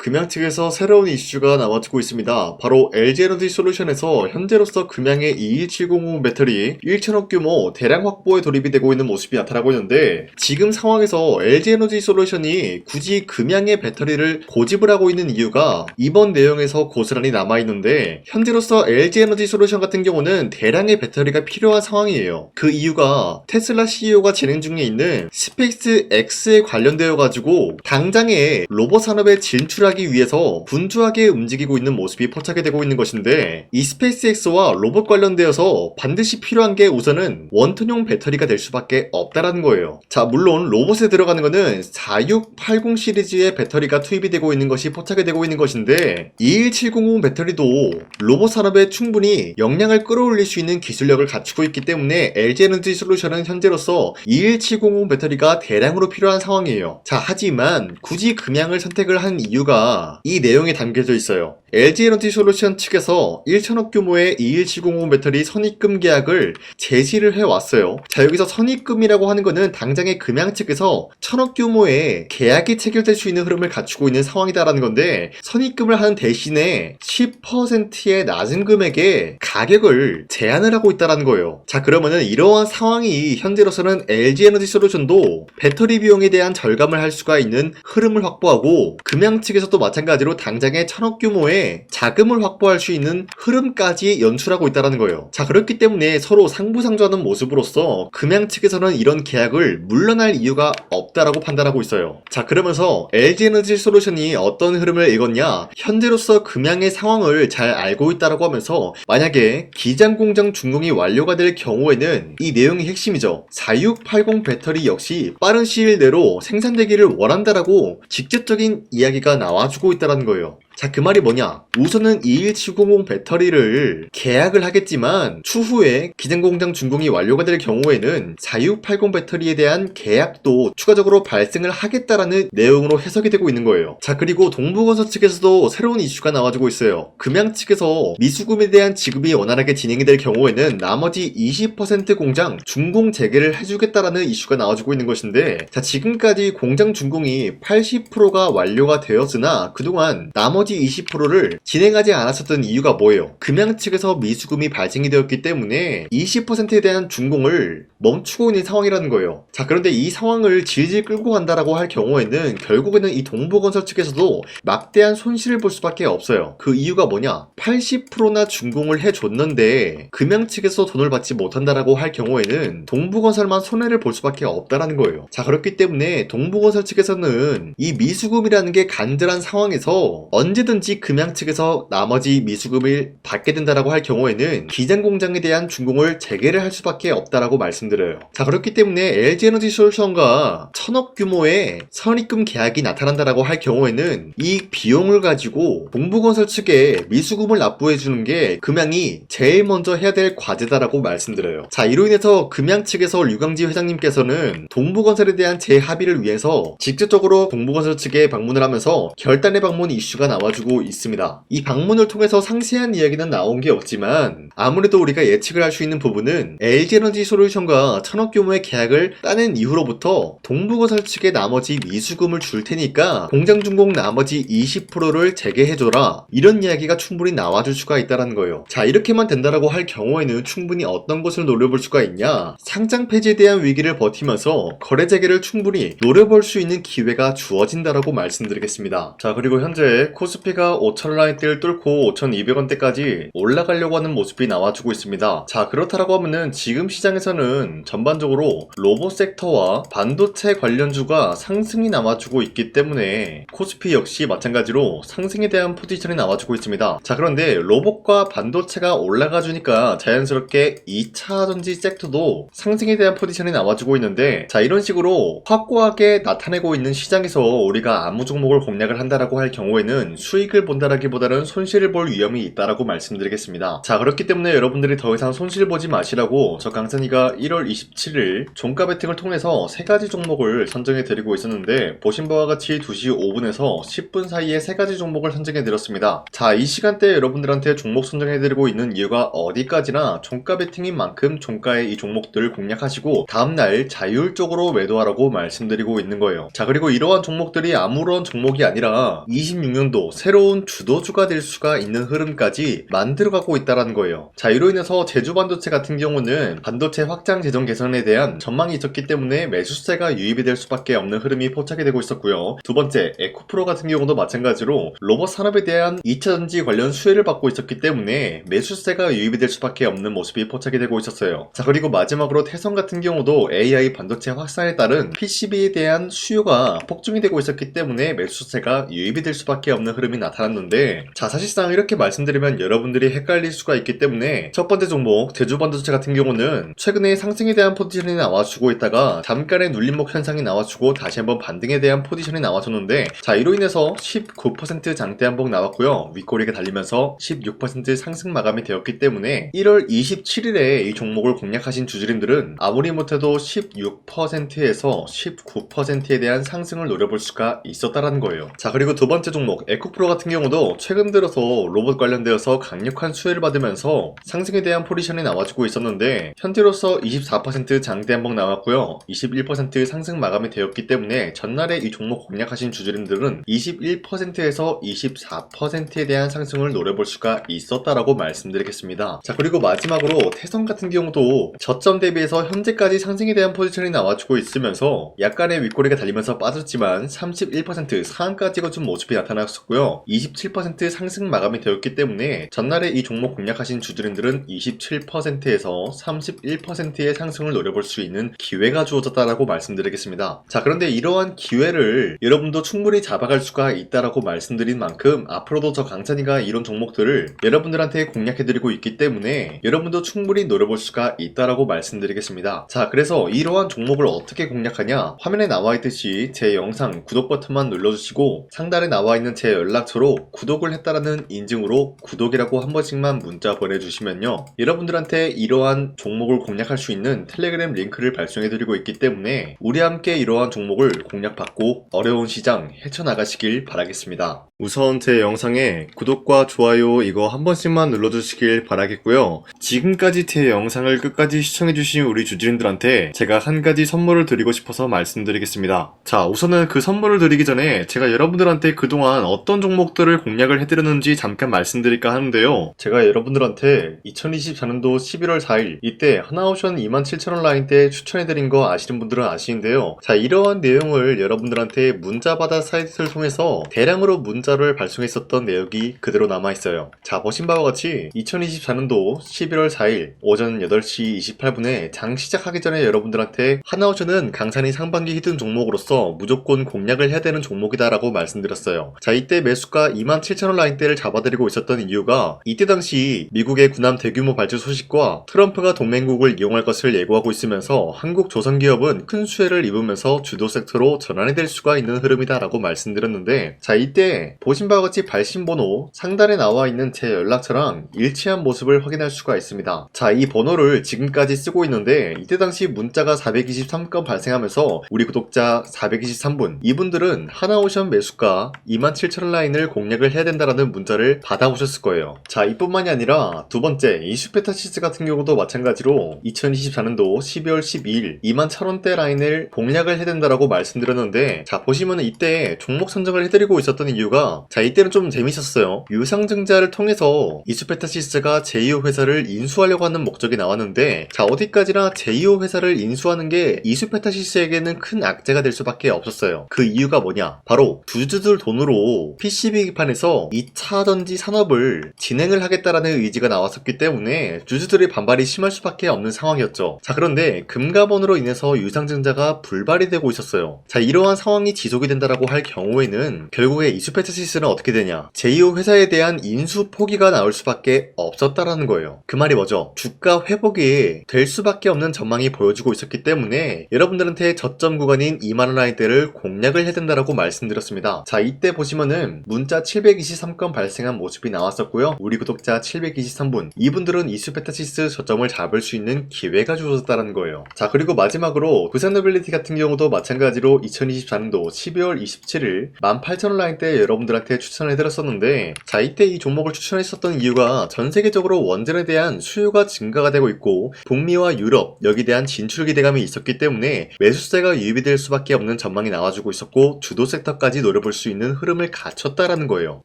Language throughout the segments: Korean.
금양 측에서 새로운 이슈가 나와주고 있습니다. 바로 LG에너지솔루션에서 현재로서 금양의 21700 배터리 1,000억 규모 대량 확보에 돌입이 되고 있는 모습이 나타나고 있는데, 지금 상황에서 LG에너지솔루션이 굳이 금양의 배터리를 고집을 하고 있는 이유가 이번 내용에서 고스란히 남아있는데, 현재로서 LG에너지솔루션 같은 경우는 대량의 배터리가 필요한 상황이에요. 그 이유가 테슬라 CEO가 진행 중에 있는 스페이스 X에 관련되어 가지고 당장에 로봇 산업에 진출하기 위해서 분주하게 움직이고 있는 모습이 포착이 되고 있는 것인데, 이 스페이스X와 로봇 관련되어서 반드시 필요한 게 우선은 원톤용 배터리가 될 수밖에 없다라는 거예요. 자, 물론 로봇에 들어가는 거는 4680 시리즈의 배터리가 투입이 되고 있는 것이 포착이 되고 있는 것인데, 21700 배터리도 로봇 산업에 충분히 역량을 끌어올릴 수 있는 기술력을 갖추고 있기 때문에 LG에너지솔루션은 현재로서 21700 배터리가 대량으로 필요한 상황이에요. 자, 하지만 굳이 금양을 선택을 한 이유가 이 내용에 담겨져 있어요. LG에너지솔루션 측에서 1,000억 규모의 21700 배터리 선입금 계약을 제시를 해왔어요. 자, 여기서 선입금이라고 하는 거는 당장의 금양 측에서 1,000억 규모의 계약이 체결될 수 있는 흐름을 갖추고 있는 상황이다라는 건데, 선입금을 하는 대신에 10%의 낮은 금액의 가격을 제한을 하고 있다라는 거예요. 자, 그러면은 이러한 상황이 현재로서는 LG에너지솔루션도 배터리 비용에 대한 절감을 할 수가 있는 흐름을 확보하고, 금양 측에서도 마찬가지로 당장의 1,000억 규모의 자금을 확보할 수 있는 흐름까지 연출하고 있다는 거예요. 자, 그렇기 때문에 서로 상부상조하는 모습으로서 금양 측에서는 이런 계약을 물러날 이유가 없다라고 판단하고 있어요. 자, 그러면서 LG에너지솔루션이 어떤 흐름을 읽었냐, 현재로서 금양의 상황을 잘 알고 있다라고 하면서 만약에 기장공장 준공이 완료가 될 경우에는 이 내용이 핵심이죠. 4680 배터리 역시 빠른 시일 내로 생산되기를 원한다라고 직접적인 이야기가 나와주고 있다는 거예요. 자, 그 말이 뭐냐, 우선은 21700 배터리를 계약을 하겠지만 추후에 기장공장 준공이 완료가 될 경우에는 4680 배터리에 대한 계약도 추가적으로 발생을 하겠다라는 내용으로 해석이 되고 있는 거예요. 자, 그리고 동부건설 측에서도 새로운 이슈가 나와주고 있어요. 금양 측에서 미수금에 대한 지급이 원활하게 진행이 될 경우에는 나머지 20% 공장 준공 재개를 해주겠다라는 이슈가 나와주고 있는 것인데, 자, 지금까지 공장 준공이 80%가 완료가 되었으나 그동안 나머지 20%를 진행하지 않았었던 이유가 뭐예요? 금양 측에서 미수금이 발생이 되었기 때문에 20%에 대한 준공을 멈추고 있는 상황이라는 거예요. 자, 그런데 이 상황을 질질 끌고 간다라고 할 경우에는 결국에는 이 동부건설 측에서도 막대한 손실을 볼 수밖에 없어요. 그 이유가 뭐냐? 80%나 준공을 해줬는데 금양 측에서 돈을 받지 못한다라고 할 경우에는 동부건설만 손해를 볼 수밖에 없다라는 거예요. 자, 그렇기 때문에 동부건설 측에서는 이 미수금이라는 게 간절한 상황에서 언제든지 금양 측에서 나머지 미수금을 받게 된다라고 할 경우에는 기장공장에 대한 준공을 재개를 할 수밖에 없다라고 말씀드려요. 자, 그렇기 때문에 LG에너지솔루션과 1,000억 규모의 선입금 계약이 나타난다라고 할 경우에는 이 비용을 가지고 동부건설 측에 미수금을 납부해주는 게 금양이 제일 먼저 해야 될 과제다라고 말씀드려요. 자, 이로 인해서 금양 측에서 류강지 회장님께서는 동부건설에 대한 재합의를 위해서 직접적으로 동부건설 측에 방문을 하면서 결단의 방문 이슈가 나와주고 있습니다. 이 방문을 통해서 상세한 이야기는 나온 게 없지만 아무래도 우리가 예측을 할 수 있는 부분은 LG에너지솔루션과 1,000억 규모의 계약을 따낸 이후로부터 동부건설 측에 나머지 미수금을 줄 테니까 공장 준공 나머지 20%를 재개해줘라, 이런 이야기가 충분히 나와줄 수가 있다는 거예요. 자, 이렇게만 된다라고 할 경우에는 충분히 어떤 것을 노려볼 수가 있냐, 상장 폐지에 대한 위기를 버티면서 거래 재개를 충분히 노려볼 수 있는 기회가 주어진다라고 말씀드리겠습니다. 자, 그리고 현재 코스피가 5,000라인대를 뚫고 5,200원대까지 올라가려고 하는 모습이 나와주고 있습니다. 자, 그렇다라고 하면은 지금 시장에서는 전반적으로 로봇 섹터와 반도체 관련주가 상승이 나와주고 있기 때문에 코스피 역시 마찬가지로 상승에 대한 포지션이 나와주고 있습니다. 자, 그런데 로봇과 반도체가 올라가주니까 자연스럽게 2차전지 섹터도 상승에 대한 포지션이 나와주고 있는데, 자, 이런 식으로 확고하게 나타내고 있는 시장에서 우리가 아무 종목을 공략을 한다라고 할 경우에는 수익을 본다라기보다는 손실을 볼 위험이 있다라고 말씀드리겠습니다. 자, 그렇기 때문에 여러분들이 더 이상 손실 보지 마시라고 저 강산이가 1월 27일 종가 베팅을 통해서 3가지 종목을 선정해 드리고 있었는데, 보신 바와 같이 2시 5분에서 10분 사이에 3가지 종목을 선정해 드렸습니다. 자, 이 시간대에 여러분들한테 종목 선정해 드리고 있는 이유가 어디까지나 종가 베팅인 만큼 종가의 이 종목들을 공략하시고 다음날 자율적으로 매도하라고 말씀드리고 있는 거예요. 자, 그리고 이러한 종목들이 아무런 종목이 아니라 26년도 새로운 주도주가 될 수가 있는 흐름까지 만들어가고 있다는 거예요. 자, 이로 인해서 제주반도체 같은 경우는 반도체 확장 재정 개선에 대한 전망이 있었기 때문에 매수세가 유입이 될 수밖에 없는 흐름이 포착이 되고 있었고요. 두 번째, 에코프로 같은 경우도 마찬가지로 로봇 산업에 대한 2차전지 관련 수혜를 받고 있었기 때문에 매수세가 유입이 될 수밖에 없는 모습이 포착이 되고 있었어요. 자, 그리고 마지막으로 태성 같은 경우도 AI 반도체 확산에 따른 PCB에 대한 수요가 폭증이 되고 있었기 때문에 매수세가 유입이 될 수밖에 없는 흐름이 나타났는데, 자, 사실상 이렇게 말씀드리면 여러분들이 헷갈릴 수가 있기 때문에 첫 번째 종목 제주반도체 같은 경우는 최근에 상승에 대한 포지션이 나와주고 있다가 잠깐의 눌림목 현상이 나와주고 다시 한번 반등에 대한 포지션이 나와줬는데, 자, 이로 인해서 19% 장대 한봉 나왔고요. 윗꼬리가 달리면서 16% 상승 마감이 되었기 때문에 1월 27일에 이 종목을 공략하신 주주님들은 아무리 못해도 16%에서 19%에 대한 상승을 노려볼 수가 있었다라는 거예요. 자, 그리고 두 번째 종목 에코프로 같은 경우도 최근 들어서 로봇 관련되어서 강력한 수혜를 받으면서 상승에 대한 포지션이 나와주고 있었는데, 현재로서 24% 장대 한봉 나왔고요. 21% 상승 마감이 되었기 때문에 전날에 이 종목 공략하신 주주님들은 21%에서 24%에 대한 상승을 노려볼 수가 있었다라고 말씀드리겠습니다. 자, 그리고 마지막으로 태성 같은 경우도 저점 대비해서 현재까지 상승에 대한 포지션이 나와주고 있으면서 약간의 윗꼬리가 달리면서 빠졌지만 31% 상한가 찍어준 모습이 나타났었고요. 27% 상승 마감이 되었기 때문에 전날에 이 종목 공략하신 주주님들은 27%에서 31%의 상승을 노려볼 수 있는 기회가 주어졌다라고 말씀드리겠습니다. 자, 그런데 이러한 기회를 여러분도 충분히 잡아갈 수가 있다라고 말씀드린 만큼 앞으로도 저 강찬이가 이런 종목들을 여러분들한테 공략해드리고 있기 때문에 여러분도 충분히 노려볼 수가 있다라고 말씀드리겠습니다. 자, 그래서 이러한 종목을 어떻게 공략하냐, 화면에 나와있듯이 제 영상 구독 버튼만 눌러주시고 상단에 나와있는 제 연락처로 구독을 했다라는 인증으로 구독이라고 한 번씩만 문자 보내주시면요, 여러분들한테 이러한 종목을 공략할 수 있는 텔레그램 링크를 발송해드리고 있기 때문에 우리 함께 이러한 종목을 공략받고 어려운 시장 헤쳐나가시길 바라겠습니다. 우선 제 영상에 구독과 좋아요 이거 한 번씩만 눌러주시길 바라겠고요. 지금까지 제 영상을 끝까지 시청해주신 우리 주주님들한테 제가 한 가지 선물을 드리고 싶어서 말씀드리겠습니다. 자, 우선은 그 선물을 드리기 전에 제가 여러분들한테 그동안 어떤 종목들을 공략을 해드렸는지 잠깐 말씀드릴까 하는데요. 제가 여러분들한테 2024년도 11월 4일 이때 하나오션 27,000원 라인 때 추천해드린 거 아시는 분들은 아시는데요. 자, 이러한 내용을 여러분들한테 문자받아 사이트를 통해서 대량으로 문자를 발송했었던 내역이 그대로 남아있어요. 자, 보신 바와 같이 2024년도 11월 4일 오전 8시 28분에 장 시작하기 전에 여러분들한테 하나오션은 강산이 상반기 히든 종목으로서 무조건 공략을 해야 되는 종목이다 라고 말씀드렸어요. 자, 이때 매수가 27,000원 라인대를 잡아드리고 있었던 이유가 이때 당시 미국의 군함 대규모 발주 소식과 트럼프가 동맹국을 이용할 것을 예고하고 있으면서 한국 조선기업은 큰 수혜를 입으면서 주도 섹터로 전환이 될 수가 있는 흐름이다 라고 말씀드렸는데, 자, 이때 보신 바와 같이 발신번호 상단에 나와 있는 제 연락처랑 일치한 모습을 확인할 수가 있습니다. 자, 이 번호를 지금까지 쓰고 있는데 이때 당시 문자가 423건 발생하면서 우리 구독자 423분, 이분들은 하나오션 매수가 27,000원 라인을 공략을 해야 된다라는 문자를 받아오셨을 거예요. 자, 이뿐만이 아니라 두 번째 이슈페타시스 같은 경우도 마찬가지로 2024년도 12월 12일 21,000원대 라인을 공략을 해야 된다라고 말씀드렸는데, 자, 보시면 이때 종목 선정을 해드리고 있었던 이유가, 자, 이때는 좀 재밌었어요. 유상증자를 통해서 이슈페타시스가 제2호 회사를 인수하려고 하는 목적이 나왔는데, 자, 어디까지나 제2호 회사를 인수하는 게 이슈페타시스에게는 큰 악재가 될 수밖에 없었어요. 그 이유가 뭐냐, 바로 주주들 돈으로 PCB판에서 2차전지 산업을 진행을 하겠다라는 의지가 나왔었기 때문에 주주들의 반발이 심할 수밖에 없는 상황이었죠. 자, 그런데 금가번으로 인해서 유상증자가 불발이 되고 있었어요. 자, 이러한 상황이 지속이 된다라고 할 경우에는 결국에 이슈페타시스는 어떻게 되냐, 제2호 회사에 대한 인수 포기가 나올 수밖에 없었다라는 거예요. 그 말이 뭐죠? 주가 회복이 될 수밖에 없는 전망이 보여주고 있었기 때문에 여러분들한테 저점 구간인 2만원 라인대를 공략을 해야 된다라고 말씀드렸습니다. 자, 이때 보시면은 분들은 문자 723건 발생한 모습이 나왔었고요. 우리 구독자 723분, 이분들은 이수페타시스 저점을 잡을 수 있는 기회가 주어졌다는 거예요. 자, 그리고 마지막으로 부산노빌리티 같은 경우도 마찬가지로 2024년도 12월 27일 18,000원 라인 때 여러분들한테 추천해드렸었는데, 자, 이때 이 종목을 추천했었던 이유가 전 세계적으로 원전에 대한 수요가 증가가 되고 있고 북미와 유럽 여기에 대한 진출 기대감이 있었기 때문에 매수세가 유입이 될 수밖에 없는 전망이 나와주고 있었고 주도 섹터까지 노려볼 수 있는 흐름을 갖췄다라는 거예요.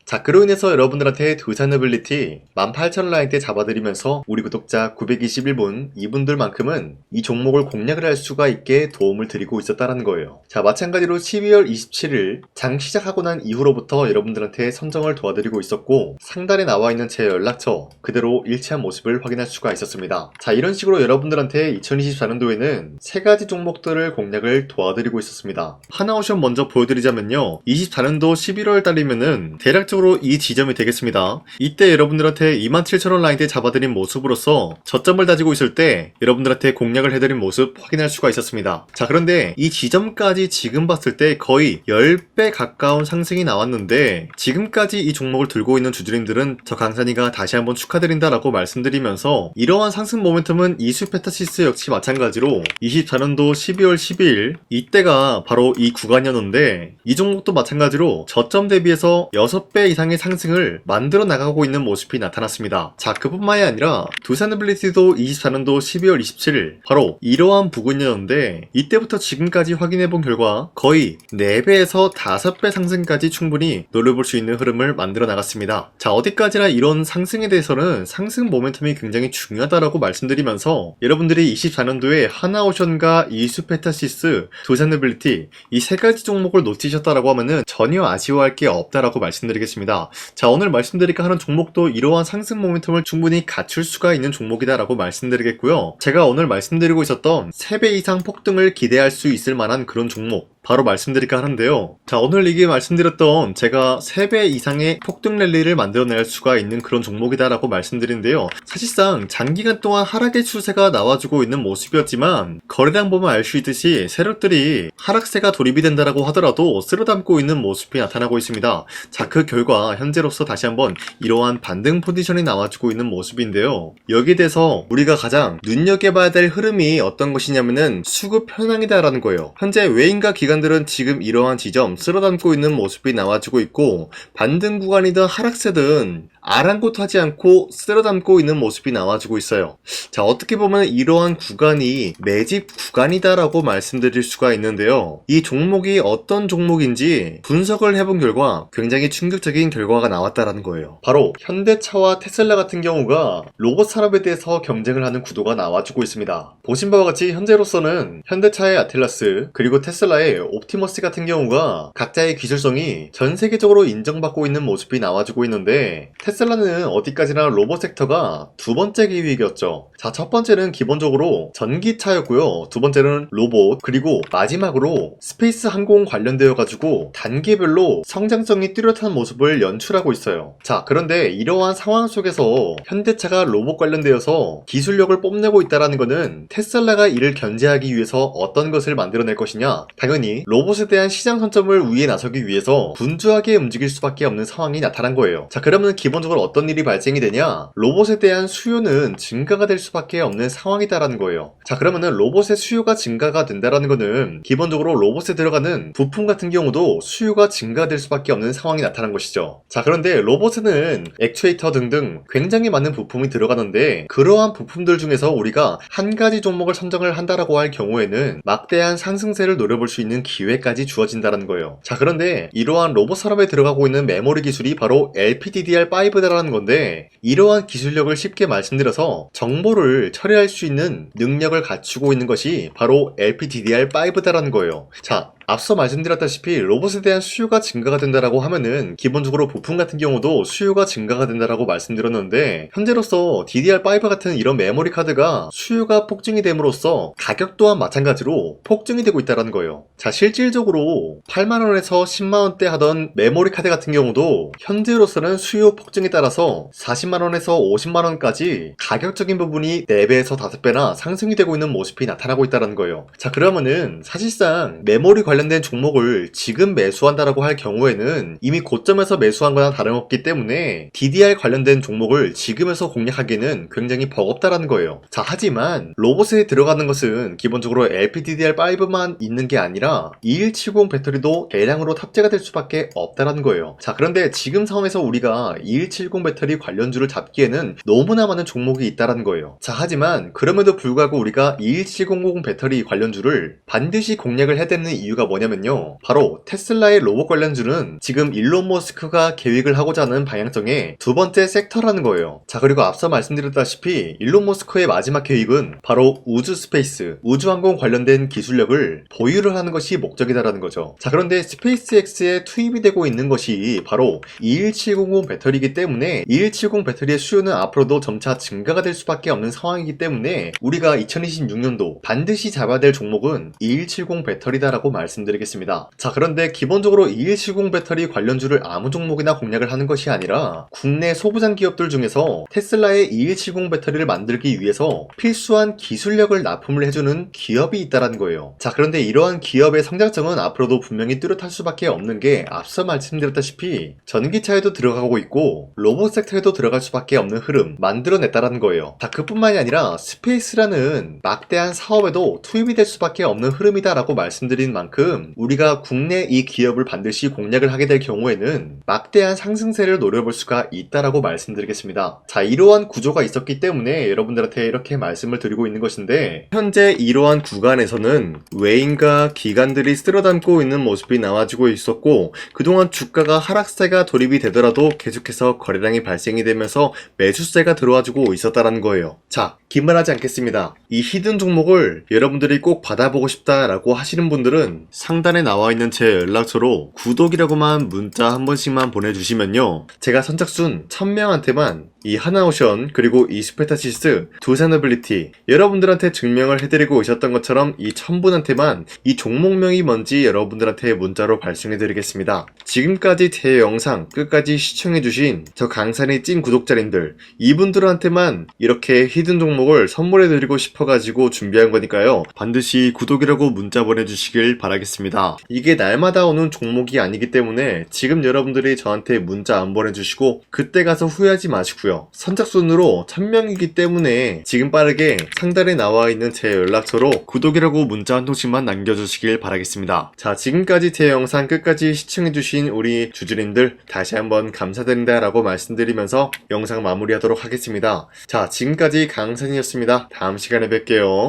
자, 그로 인해서 여러분들한테 두산노빌리티 18,000원 라인 때 잡아드리면서 우리 구독자 921분 이분들만큼은 이 종목을 공략을 할 수가 있게 도움을 드리고 있었다라는 거예요. 자, 마찬가지로 12월 27일 장 시작하고 난 이후로부터 여러분들한테 선정을 도와드리고 있었고 상단에 나와 있는 제 연락처 그대로 일치한 모습을 확인할 수가 있었습니다. 자, 이런 식으로 여러분들한테 2024년도에는 세 가지 종목들을 공략을 도와드리고 있었습니다. 하나오션 먼저 보여드리자면요, 24년도 11월 달이면은 대략적으로 이 지점이 되겠습니다. 이때 여러분들한테 27,000원 라인 때 잡아드린 모습으로서 저점을 다지고 있을 때 여러분들한테 공략을 해드린 모습 확인할 수가 있었습니다. 자, 그런데 이 지점까지 지금 봤을 때 거의 10배 가까운 상승이 나왔는데 지금까지 이 종목을 들고 있는 주주님들은 저 강산이가 다시 한번 축하드린다라고 말씀드리면서 이러한 상승 모멘텀은 이수페타시스 역시 마찬가지로 24년도 12월 12일 이때가 바로 이 구간이었는데 이 종목도 마찬가지로 저점 대비해서 6배 이상의 상승을 만들어 나가고 있는 모습이 나타났습니다. 자, 그뿐만이 아니라 두산노빌리티도 24년도 12월 27일 바로 이러한 부근이었는데 이때부터 지금까지 확인해본 결과 거의 4배에서 5배 상승까지 충분히 노려볼 수 있는 흐름을 만들어 나갔습니다. 자, 어디까지나 이런 상승에 대해서는 상승 모멘텀이 굉장히 중요하다라고 말씀드리면서 여러분들이 24년도에 하나오션과 이수페타시스, 두산노빌리티 이 세 가지 종목을 놓치셨다라고 하면은 전혀 아쉬워할 게 없다라고 말씀드리겠습니다. 자, 오늘 말씀드릴까 하는 종목도 이러한 상승 모멘텀을 충분히 갖출 수가 있는 종목이다라고 말씀드리겠고요. 제가 오늘 말씀드리고 있었던 3배 이상 폭등을 기대할 수 있을 만한 그런 종목 바로 말씀드릴까 하는데요. 자, 오늘 이게 말씀드렸던 제가 3배 이상의 폭등 랠리를 만들어낼 수가 있는 그런 종목이다라고 말씀드리는데요. 사실상 장기간 동안 하락의 추세가 나와주고 있는 모습이었지만 거래량 보면 알 수 있듯이 세력들이 하락세가 돌입이 된다라고 하더라도 쓸어담고 있는 모습이 나타나고 있습니다. 자, 그 결과 현재로서 다시 한번 이러한 반등 포지션이 나와주고 있는 모습인데요. 여기에 대해서 우리가 가장 눈여겨봐야 될 흐름이 어떤 것이냐면은 수급 현황이다라는 거예요. 현재 외인과 기관들은 지금 이러한 지점 쓸어담고 있는 모습이 나와주고 있고 반등 구간이든 하락세든 아랑곳하지 않고 쓸어담고 있는 모습이 나와주고 있어요. 자, 어떻게 보면 이러한 구간이 매집 구간이다라고 말씀드릴 수가 있는데요. 이 종목이 어떤 종목인지 분석을 해본 결과 굉장히 충격적인 결과가 나왔다라는 거예요. 바로 현대차와 테슬라 같은 경우가 로봇 산업에 대해서 경쟁을 하는 구도가 나와주고 있습니다. 보신 바와 같이 현재로서는 현대차의 아틀라스 그리고 테슬라의 옵티머스 같은 경우가 각자의 기술성이 전 세계적으로 인정받고 있는 모습이 나와주고 있는데 테슬라는 어디까지나 로봇 섹터가 두 번째 기획이었죠. 자, 첫 번째는 기본적으로 전기차였고요. 두 번째는 로봇, 그리고 마지막으로 스페이스 항공 관련되어 가지고 단계별로 성장성이 뚜렷한 모습을 연출하고 있어요. 자, 그런데 이러한 상황 속에서 현대차가 로봇 관련되어서 기술력을 뽐내고 있다는 것은 테슬라가 이를 견제하기 위해서 어떤 것을 만들어낼 것이냐? 당연히 로봇에 대한 시장 선점을 위해 나서기 위해서 분주하게 움직일 수밖에 없는 상황이 나타난 거예요. 자, 그러면 기본적으로 어떤 일이 발생이 되냐? 로봇에 대한 수요는 증가가 될 수밖에 없는 상황이다라는 거예요. 자, 그러면은 로봇의 수요가 증가가 된다라는 거는 기본적으로 로봇에 들어가는 부품 같은 경우도 수요가 증가될 수밖에 없는 상황이 나타난 것이죠. 자, 그런데 로봇에는 액추에이터 등등 굉장히 많은 부품이 들어가는데 그러한 부품들 중에서 우리가 한 가지 종목을 선정을 한다라고 할 경우에는 막대한 상승세를 노려볼 수 있는 기회까지 주어진다는 거예요. 자, 그런데 이러한 로봇 산업에 들어가고 있는 메모리 기술이 바로 LPDDR5다라는 건데 이러한 기술력을 쉽게 말씀드려서 정보를 처리할 수 있는 능력을 갖추고 있는 것이 바로 LPDDR5다라는 거예요. 자, 앞서 말씀드렸다시피 로봇에 대한 수요가 증가가 된다라고 하면은 기본적으로 부품 같은 경우도 수요가 증가가 된다라고 말씀드렸는데 현재로서 DDR5 같은 이런 메모리 카드가 수요가 폭증이 됨으로써 가격 또한 마찬가지로 폭증이 되고 있다는 거예요. 자, 실질적으로 8만원에서 10만원대 하던 메모리 카드 같은 경우도 현재로서는 수요 폭증에 따라서 40만원에서 50만원까지 가격적인 부분이 4배에서 5배나 상승이 되고 있는 모습이 나타나고 있다는 거예요. 자, 그러면은 사실상 메모리 관련 관련된 종목을 지금 매수한다라고 할 경우에는 이미 고점에서 매수한 거나 다름없기 때문에 DDR 관련된 종목을 지금에서 공략하기는 굉장히 버겁다라는 거예요. 자, 하지만 로봇에 들어가는 것은 기본적으로 LPDDR5만 있는 게 아니라 2170 배터리도 대량으로 탑재가 될 수밖에 없다라는 거예요. 자, 그런데 지금 상황에서 우리가 2170 배터리 관련주를 잡기에는 너무나 많은 종목이 있다라는 거예요. 자, 하지만 그럼에도 불구하고 우리가 2170 배터리 관련주를 반드시 공략을 해야 되는 이유가 뭐냐면요, 바로 테슬라의 로봇 관련주는 지금 일론 머스크가 계획을 하고자 하는 방향성의 두 번째 섹터라는 거예요. 자, 그리고 앞서 말씀드렸다시피 일론 머스크의 마지막 계획은 바로 우주 스페이스, 우주항공 관련된 기술력을 보유를 하는 것이 목적이다라는 거죠. 자, 그런데 스페이스X에 투입이 되고 있는 것이 바로 21700 배터리이기 때문에 2170 배터리의 수요는 앞으로도 점차 증가가 될 수밖에 없는 상황이기 때문에 우리가 2026년도 반드시 잡아야 될 종목은 2170 배터리다라고 말씀드리겠습니다. 자, 그런데 기본적으로 2170 배터리 관련주를 아무 종목이나 공략을 하는 것이 아니라 국내 소부장 기업들 중에서 테슬라의 2170 배터리를 만들기 위해서 필수한 기술력을 납품을 해주는 기업이 있다는 거예요. 자, 그런데 이러한 기업의 성장성은 앞으로도 분명히 뚜렷할 수밖에 없는 게 앞서 말씀드렸다시피 전기차에도 들어가고 있고 로봇 섹터에도 들어갈 수밖에 없는 흐름 만들어냈다는 거예요. 자, 그뿐만이 아니라 스페이스라는 막대한 사업에도 투입이 될 수밖에 없는 흐름이다라고 말씀드린 만큼 우리가 국내 이 기업을 반드시 공략을 하게 될 경우에는 막대한 상승세를 노려볼 수가 있다라고 말씀드리겠습니다. 자, 이러한 구조가 있었기 때문에 여러분들한테 이렇게 말씀을 드리고 있는 것인데, 현재 이러한 구간에서는 외인과 기관들이 쓸어담고 있는 모습이 나와지고 있었고, 그동안 주가가 하락세가 돌입이 되더라도 계속해서 거래량이 발생이 되면서 매수세가 들어와주고 있었다라는 거예요. 자, 긴말하지 않겠습니다. 이 히든 종목을 여러분들이 꼭 받아보고 싶다라고 하시는 분들은 상단에 나와 있는 제 연락처로 구독이라고만 문자 한 번씩만 보내주시면요, 제가 선착순 1000명한테만 이 하나오션 그리고 이 스페타시스 두 사너빌리티 여러분들한테 증명을 해드리고 있었던 것처럼 이 1000분한테만 이 종목명이 뭔지 여러분들한테 문자로 발송해드리겠습니다. 지금까지 제 영상 끝까지 시청해주신 저 강산의 찐 구독자님들, 이분들한테만 이렇게 히든 종목을 선물해드리고 싶어가지고 준비한 거니까요, 반드시 구독이라고 문자 보내주시길 바라겠습니다. 이게 날마다 오는 종목이 아니기 때문에 지금 여러분들이 저한테 문자 안 보내주시고 그때 가서 후회하지 마시고요, 선착순으로 1000명이기 때문에 지금 빠르게 상단에 나와 있는 제 연락처로 구독이라고 문자 한 통씩만 남겨주시길 바라겠습니다. 자, 지금까지 제 영상 끝까지 시청해주신 우리 주주님들 다시 한번 감사드린다 라고 말씀드리면서 영상 마무리하도록 하겠습니다. 자, 지금까지 강산이었습니다. 다음 시간에 뵐게요.